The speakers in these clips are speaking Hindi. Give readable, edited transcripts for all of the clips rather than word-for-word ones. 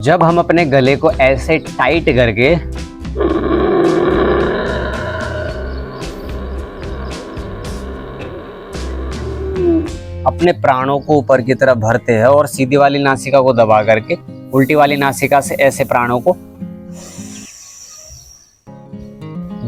जब हम अपने गले को ऐसे टाइट करके अपने प्राणों को ऊपर की तरफ भरते हैं और सीधी वाली नासिका को दबा करके उल्टी वाली नासिका से ऐसे प्राणों को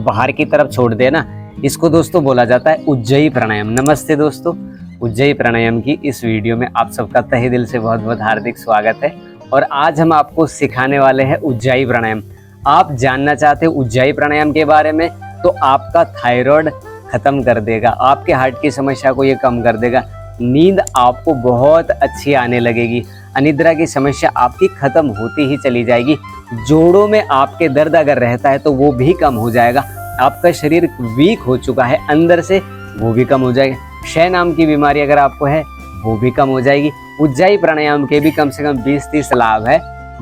बाहर की तरफ छोड़ देना, इसको दोस्तों बोला जाता है उज्जयी प्राणायाम। नमस्ते दोस्तों, उज्जयी प्राणायाम की इस वीडियो में आप सबका तहे दिल से बहुत बहुत हार्दिक स्वागत है। और आज हम आपको सिखाने वाले हैं उज्जयी प्राणायाम। आप जानना चाहते हो उज्जयी प्राणायाम के बारे में, तो आपका थायराइड खत्म कर देगा, आपके हार्ट की समस्या को ये कम कर देगा, नींद आपको बहुत अच्छी आने लगेगी, अनिद्रा की समस्या आपकी खत्म होती ही चली जाएगी, जोड़ों में आपके दर्द अगर रहता है तो वो भी कम हो जाएगा, आपका शरीर वीक हो चुका है अंदर से वो भी कम हो जाएगा, क्षय नाम की बीमारी अगर आपको है वो भी कम हो जाएगी। उज्जयी प्राणायाम के भी कम से कम 20-30 लाभ है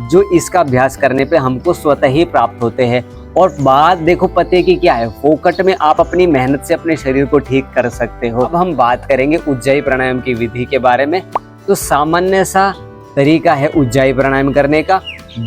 जो इसका अभ्यास करने पे हमको स्वतः ही प्राप्त होते हैं। और बात देखो पते की क्या है, फोकट में आप अपनी मेहनत से अपने शरीर को ठीक कर सकते हो। अब हम बात करेंगे उज्जयी प्राणायाम की विधि के बारे में। तो सामान्य सा तरीका है उज्जयी प्राणायाम करने का।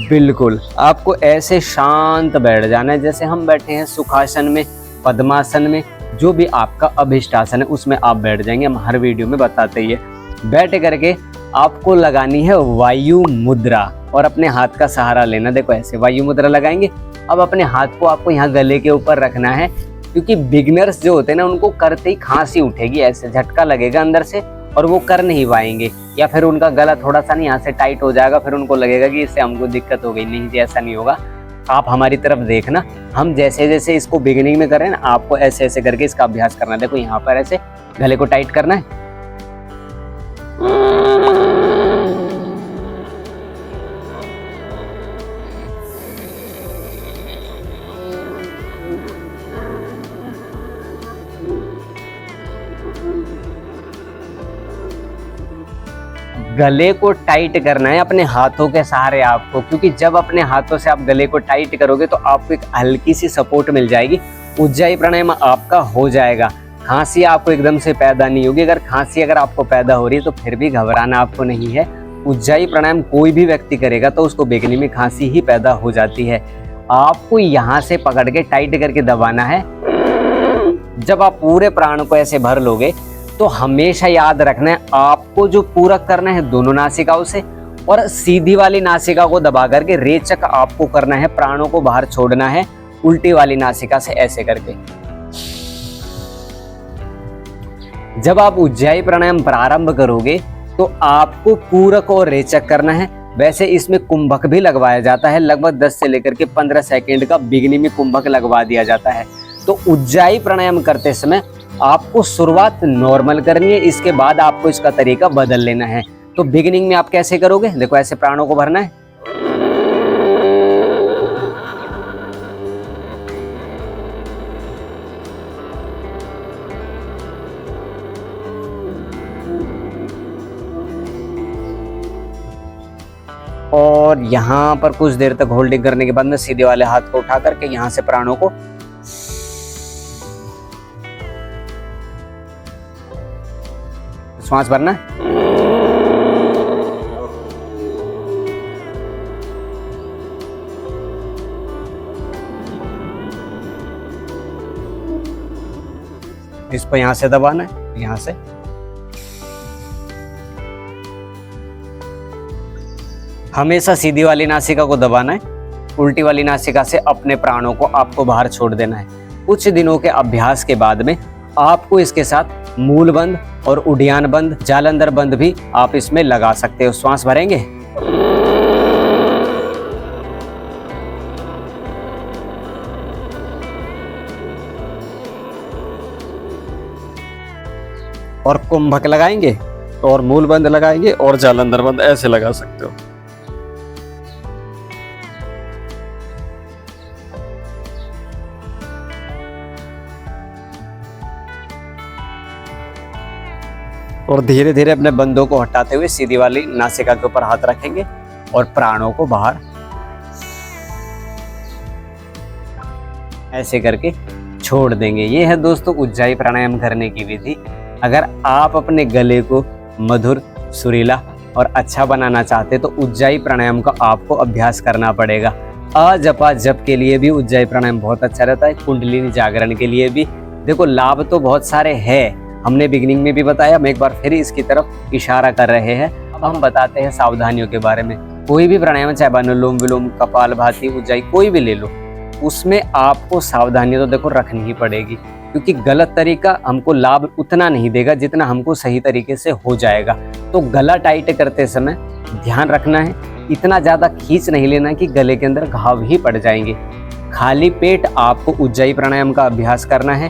बिल्कुल आपको ऐसे शांत बैठ जाना है जैसे हम बैठे हैं सुखासन में, पद्मासन में, जो भी आपका अभिष्ट आसन है उसमें आप बैठ जाएंगे। हम हर वीडियो में बताते ही है। बैठ करके आपको लगानी है वायु मुद्रा और अपने हाथ का सहारा लेना। देखो ऐसे वायु मुद्रा लगाएंगे। अब अपने हाथ को आपको यहाँ गले के ऊपर रखना है, क्योंकि बिगनर्स जो होते हैं ना उनको करते ही खांसी उठेगी, ऐसे झटका लगेगा अंदर से और वो कर नहीं पाएंगे, या फिर उनका गला थोड़ा सा नहीं यहाँ से टाइट हो जाएगा, फिर उनको लगेगा कि इससे हमको दिक्कत हो गई। नहीं जी, ऐसा नहीं होगा। आप हमारी तरफ देखना, हम जैसे जैसे इसको बिगिनिंग में कर रहे हैं ना, आपको ऐसे ऐसे करके इसका अभ्यास करना है। देखो यहाँ पर ऐसे गले को टाइट करना है। गले को टाइट करना है अपने हाथों के सहारे आपको, क्योंकि जब अपने हाथों से आप गले को टाइट करोगे तो आपको एक हल्की सी सपोर्ट मिल जाएगी। उज्जयी प्राणायाम आपका हो जाएगा। खांसी आपको एकदम से पैदा नहीं होगी। अगर खांसी अगर आपको पैदा हो रही है तो फिर भी घबराना आपको नहीं है। उज्जयी प्राणायाम कोई भी व्यक्ति करेगा तो उसको बेगनी में खांसी ही पैदा हो जाती है। आपको यहाँ से पकड़ के टाइट करके दबाना है। जब आप पूरे प्राण को ऐसे भर लोगे तो हमेशा याद रखना है आपको जो पूरक करना है दोनों नासिकाओं से, और सीधी वाली नासिका को दबा करके रेचक आपको करना है, प्राणों को बाहर छोड़ना है उल्टी वाली नासिका से ऐसे करके। जब आप उज्जयी प्राणायाम प्रारंभ करोगे तो आपको पूरक और रेचक करना है। वैसे इसमें कुंभक भी लगवाया जाता है, लगभग 10 से लेकर के 15 सेकेंड का बिगनी में कुंभक लगवा दिया जाता है। तो उज्जयी प्राणायाम करते समय आपको शुरुआत नॉर्मल करनी है, इसके बाद आपको इसका तरीका बदल लेना है। तो बिगिनिंग में आप कैसे करोगे, देखो ऐसे प्राणों को भरना है। और यहाँ पर कुछ देर तक होल्डिंग करने के बाद में सीधे वाले हाथ को उठा करके यहाँ से प्राणों को श्वास भरना है। इसको यहां से दबाना है, यहां से। हमेशा सीधी वाली नासिका को दबाना है, उल्टी वाली नासिका से अपने प्राणों को आपको बाहर छोड़ देना है। कुछ दिनों के अभ्यास के बाद में आपको इसके साथ मूल बंद और उड्डयन बंद, जालंधर बंद भी आप इसमें लगा सकते हो। श्वास भरेंगे। और कुंभक लगाएंगे और मूल बंद लगाएंगे और जालंधर बंद ऐसे लगा सकते हो। और धीरे धीरे अपने बंदों को हटाते हुए सीधी वाली नासिका के ऊपर हाथ रखेंगे और प्राणों को बाहर ऐसे करके छोड़ देंगे। ये है दोस्तों उज्जयी प्राणायाम करने की विधि। अगर आप अपने गले को मधुर, सुरीला और अच्छा बनाना चाहते तो उज्जाई प्राणायाम का आपको अभ्यास करना पड़ेगा। अजपा जप के लिए भी उज्जाई प्राणायाम बहुत अच्छा रहता है, कुंडलिनी जागरण के लिए भी। देखो लाभ तो बहुत सारे हैं, हमने बिगिनिंग में भी बताया, हम एक बार फिर इसकी तरफ इशारा कर रहे हैं। अब हम बताते हैं सावधानियों के बारे में। कोई भी प्राणायाम, चाहे अनुलोम विलोम, कपालभाति, उज्जाई, कोई भी ले लो, उसमें आपको सावधानी तो देखो रखनी ही पड़ेगी, क्योंकि गलत तरीका हमको लाभ उतना नहीं देगा जितना हमको सही तरीके से हो जाएगा। तो गला टाइट करते समय ध्यान रखना है, इतना ज़्यादा खींच नहीं लेना कि गले के अंदर घाव ही पड़ जाएंगे। खाली पेट आपको उज्जाई प्राणायाम का अभ्यास करना है,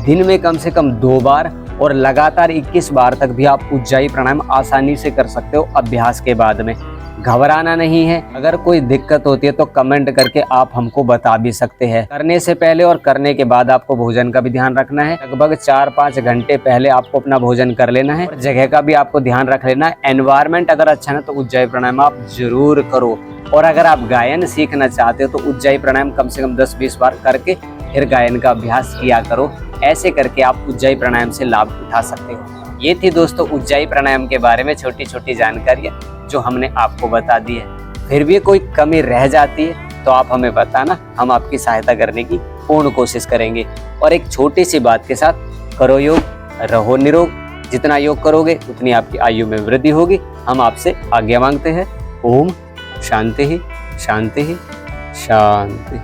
दिन में कम से कम 2 बार और लगातार 21 बार तक भी आप उज्जाई प्राणायाम आसानी से कर सकते हो अभ्यास के बाद में। घबराना नहीं है, अगर कोई दिक्कत होती है तो कमेंट करके आप हमको बता भी सकते हैं। करने से पहले और करने के बाद आपको भोजन का भी ध्यान रखना है। लगभग 4-5 घंटे पहले आपको अपना भोजन कर लेना है और जगह का भी आपको ध्यान रख लेना है। एनवायरमेंट अगर अच्छा है तो उज्जाई प्राणायाम आप जरूर करो। और अगर आप गायन सीखना चाहते हो तो उज्जाई प्राणायाम कम से कम 10-20 बार करके फिर गायन का अभ्यास किया करो। ऐसे करके आप उज्जाई प्राणायाम से लाभ उठा सकते हो। ये थी दोस्तों उज्जाई प्राणायाम के बारे में छोटी छोटी जानकारियाँ जो हमने आपको बता दी है। फिर भी कोई कमी रह जाती है तो आप हमें बताना, हम आपकी सहायता करने की पूर्ण कोशिश करेंगे। और एक छोटी सी बात के साथ, करो योग, रहो निरोग। जितना योग करोगे उतनी आपकी आयु में वृद्धि होगी। हम आपसे आज्ञा मांगते हैं। ओम शांति ही शांति ही शांति।